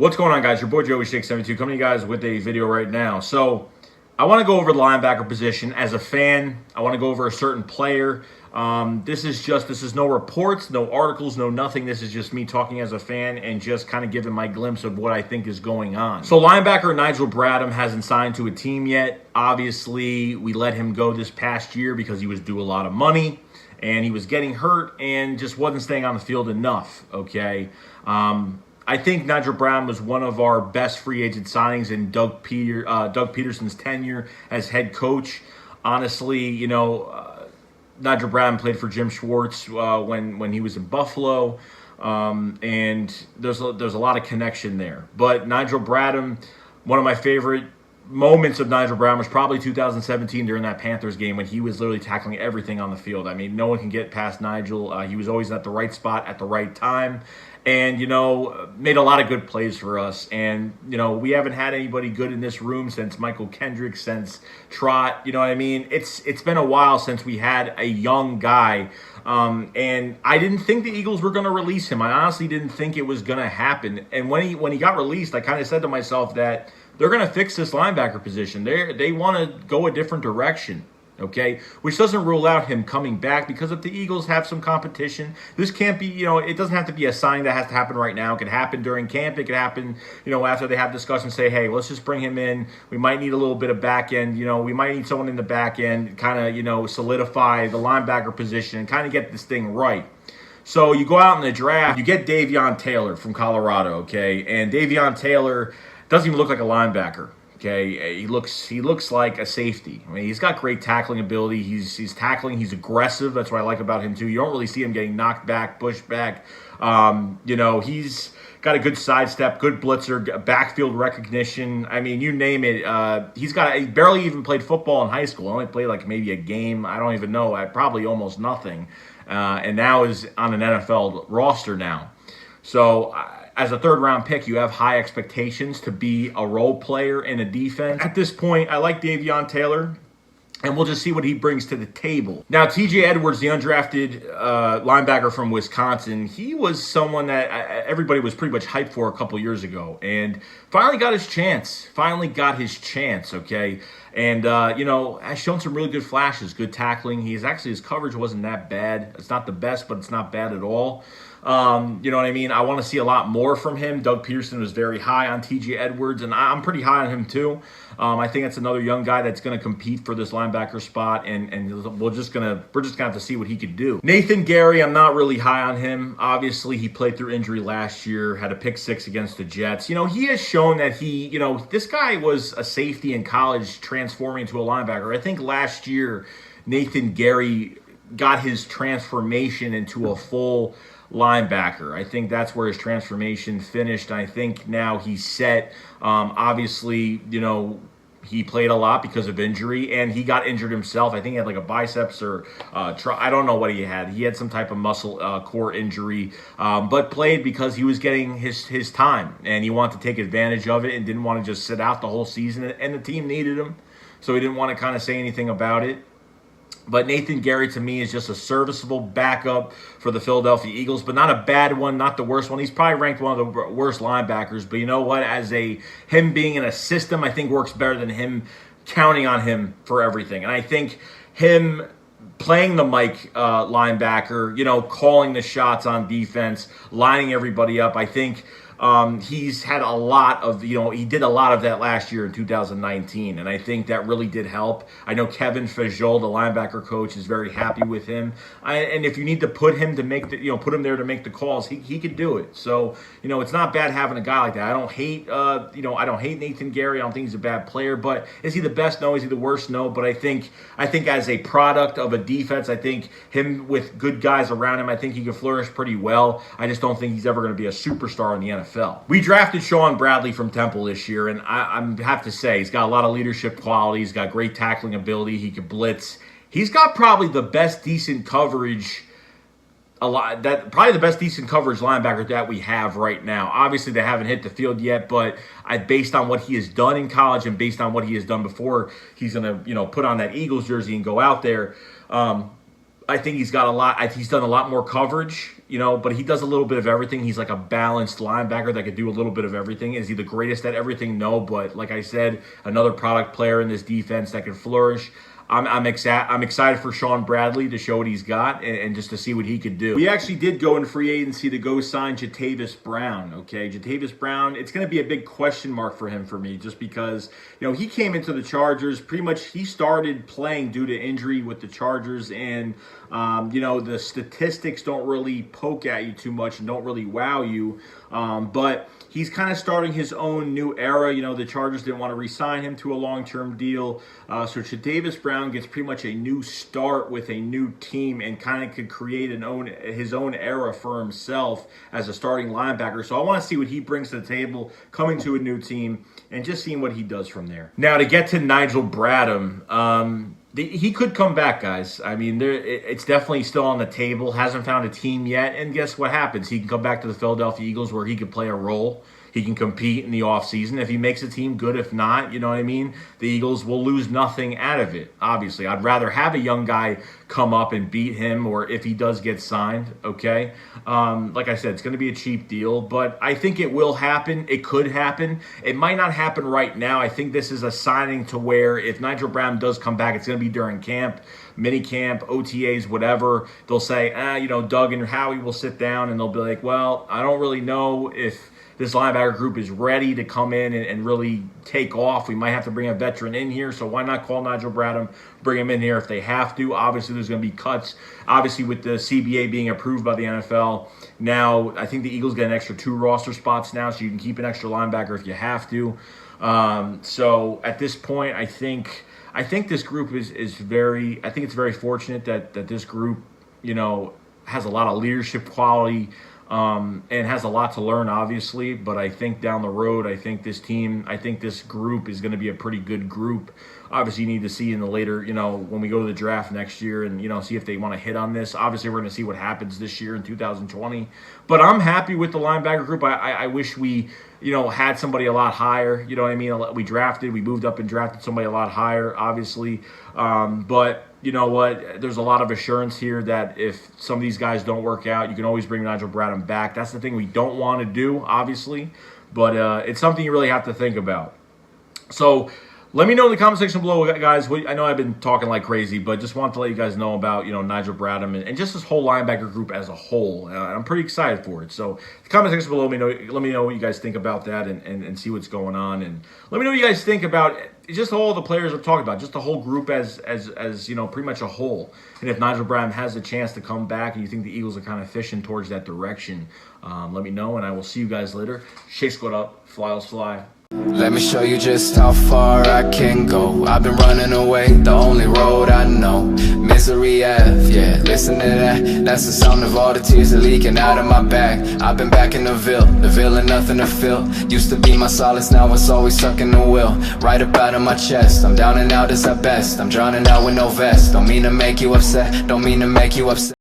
What's going on, guys? Your boy Joey Shake 72 coming to you guys with a video right now. So I want to go over the linebacker position. As a fan, I want to go over a certain player. This is no reports, no articles, no nothing. This is just me talking as a fan and just kind of giving my glimpse of what I think is going on. So linebacker Nigel Bradham hasn't signed to a team yet. Obviously, we let him go this past year because he was due a lot of money and he was getting hurt and just wasn't staying on the field enough, okay? I think Nigel Bradham was one of our best free agent signings in Doug Peterson's tenure as head coach. Honestly, Nigel Bradham played for Jim Schwartz when he was in Buffalo, and there's a lot of connection there. But Nigel Bradham, one of my favorite moments of Nigel Bradham was probably 2017 during that Panthers game when he was literally tackling everything on the field. I mean, no one can get past Nigel. He was always at the right spot at the right time. And, made a lot of good plays for us. And, we haven't had anybody good in this room since Michael Kendrick, since Trot. You know what I mean? It's been a while since we had a young guy. And I didn't think the Eagles were going to release him. I honestly didn't think it was going to happen. And when he got released, I kind of said to myself that they're going to fix this linebacker position. They want to go a different direction. Okay, which doesn't rule out him coming back, because if the Eagles have some competition, this can't be, it doesn't have to be a signing that has to happen right now. It could happen during camp. It could happen, after they have discussions, say, hey, let's just bring him in. We might need a little bit of back end. We might need someone in the back end, kind of, solidify the linebacker position and kind of get this thing right. So you go out in the draft, you get Davion Taylor from Colorado, okay, and Davion Taylor doesn't even look like a linebacker. Okay, he looks like a safety. I mean, he's got great tackling ability. He's tackling. He's aggressive. That's what I like about him too. You don't really see him getting knocked back, pushed back. He's got a good sidestep, good blitzer, backfield recognition. I mean, you name it. He barely even played football in high school. Only played like maybe a game. I don't even know. Probably almost nothing. And now is on an NFL roster now. So as a third-round pick, you have high expectations to be a role player in a defense. At this point, I like Davion Taylor, and we'll just see what he brings to the table. Now, T.J. Edwards, the undrafted linebacker from Wisconsin, he was someone that everybody was pretty much hyped for a couple years ago, and finally got his chance. Okay? And, has shown some really good flashes, good tackling. His coverage wasn't that bad. It's not the best, but it's not bad at all. You know what I mean? I want to see a lot more from him. Doug Peterson was very high on T.J. Edwards, and I'm pretty high on him too. I think that's another young guy that's going to compete for this linebacker spot, and we're just gonna have to see what he could do. Nathan Gerry, I'm not really high on him. Obviously, he played through injury last year, had a pick six against the Jets. He has shown that this guy was a safety in college transforming into a linebacker. I think last year, Nathan Gerry got his transformation into a full linebacker. I think that's where his transformation finished. I think now he's set. Obviously, he played a lot because of injury, and he got injured himself. I think he had like a biceps or I don't know what he had. He had some type of muscle core injury, but played because he was getting his time, and he wanted to take advantage of it and didn't want to just sit out the whole season, and the team needed him, so he didn't want to kind of say anything about it. But Nathan Gerry, to me, is just a serviceable backup for the Philadelphia Eagles, but not a bad one, not the worst one. He's probably ranked one of the worst linebackers, but you know what? Him being in a system, I think works better than him counting on him for everything. And I think him playing the Mike linebacker, calling the shots on defense, lining everybody up, I think he's had a lot of, he did a lot of that last year in 2019, and I think that really did help. I know Kevin Fajol, the linebacker coach, is very happy with him. And if you need to put him put him there to make the calls, he could do it. So, it's not bad having a guy like that. I don't hate Nathan Gerry. I don't think he's a bad player, but is he the best? No. Is he the worst? No. But I think as a product of a defense, I think him with good guys around him, I think he can flourish pretty well. I just don't think he's ever going to be a superstar in the NFL. We drafted Shaun Bradley from Temple this year, and I have to say, he's got a lot of leadership qualities. He's got great tackling ability. He can blitz. He's got probably the best decent coverage linebacker that we have right now. Obviously, they haven't hit the field yet, but based on what he has done in college and based on what he has done before, he's going to put on that Eagles jersey and go out there. I think he's got a lot. He's done a lot more coverage, but he does a little bit of everything. He's like a balanced linebacker that could do a little bit of everything. Is he the greatest at everything? No, but like I said, another product player in this defense that can flourish. I'm excited for Shaun Bradley to show what he's got and just to see what he could do. We actually did go in free agency to go sign Jatavis Brown, okay? Jatavis Brown, it's going to be a big question mark for him for me just because, he came into the Chargers. Pretty much he started playing due to injury with the Chargers and, the statistics don't really poke at you too much and don't really wow you. But he's kind of starting his own new era. The Chargers didn't want to re-sign him to a long-term deal. So Jatavis Brown gets pretty much a new start with a new team and kind of could create his own era for himself as a starting linebacker. So I want to see what he brings to the table coming to a new team and just seeing what he does from there. Now, to get to Nigel Bradham, he could come back, guys. I mean, it's definitely still on the table. Hasn't found a team yet. And guess what happens? He can come back to the Philadelphia Eagles where he can play a role. He can compete in the offseason. If he makes a team, good. If not, you know what I mean? The Eagles will lose nothing out of it, obviously. I'd rather have a young guy come up and beat him, or if he does get signed, okay? Like I said, it's going to be a cheap deal, but I think it will happen. It could happen. It might not happen right now. I think this is a signing to where if Nigel Bradham does come back, it's going to be during camp, mini camp, OTAs, whatever. They'll say, Doug and Howie will sit down, and they'll be like, well, I don't really know if this linebacker group is ready to come in and really take off. We might have to bring a veteran in here, so why not call Nigel Bradham, bring him in here if they have to. Obviously, there's going to be cuts. Obviously, with the CBA being approved by the NFL, now I think the Eagles get an extra 2 roster spots now, so you can keep an extra linebacker if you have to. So at this point, I think this group is very fortunate that this group, has a lot of leadership quality. And has a lot to learn, obviously, but I think down the road, I think this group is going to be a pretty good group. Obviously, you need to see in the later, when we go to the draft next year and, see if they want to hit on this. Obviously, we're going to see what happens this year in 2020. But I'm happy with the linebacker group. I wish we, had somebody a lot higher. You know what I mean? We moved up and drafted somebody a lot higher, obviously. But you know what? There's a lot of assurance here that if some of these guys don't work out, you can always bring Nigel Bradham back. That's the thing we don't want to do, obviously. But it's something you really have to think about. So let me know in the comment section below, guys. I know I've been talking like crazy, but just want to let you guys know about, Nigel Bradham and just this whole linebacker group as a whole. I'm pretty excited for it. So the comment section below, let me know what you guys think about that and see what's going on. And let me know what you guys think about just all the players I've talked about, just the whole group as pretty much a whole. And if Nigel Bradham has a chance to come back and you think the Eagles are kind of fishing towards that direction, let me know, and I will see you guys later. Shake squad up, fly, fly. Let me show you just how far I can go. I've been running away, the only road I know. Misery Ave, yeah, listen to that. That's the sound of all the tears that leaking out of my back. I've been back in the Ville and nothing to feel. Used to be my solace, now it's always stuck in the will. Right up out of my chest, I'm down and out as at best. I'm drowning out with no vest. Don't mean to make you upset, don't mean to make you upset.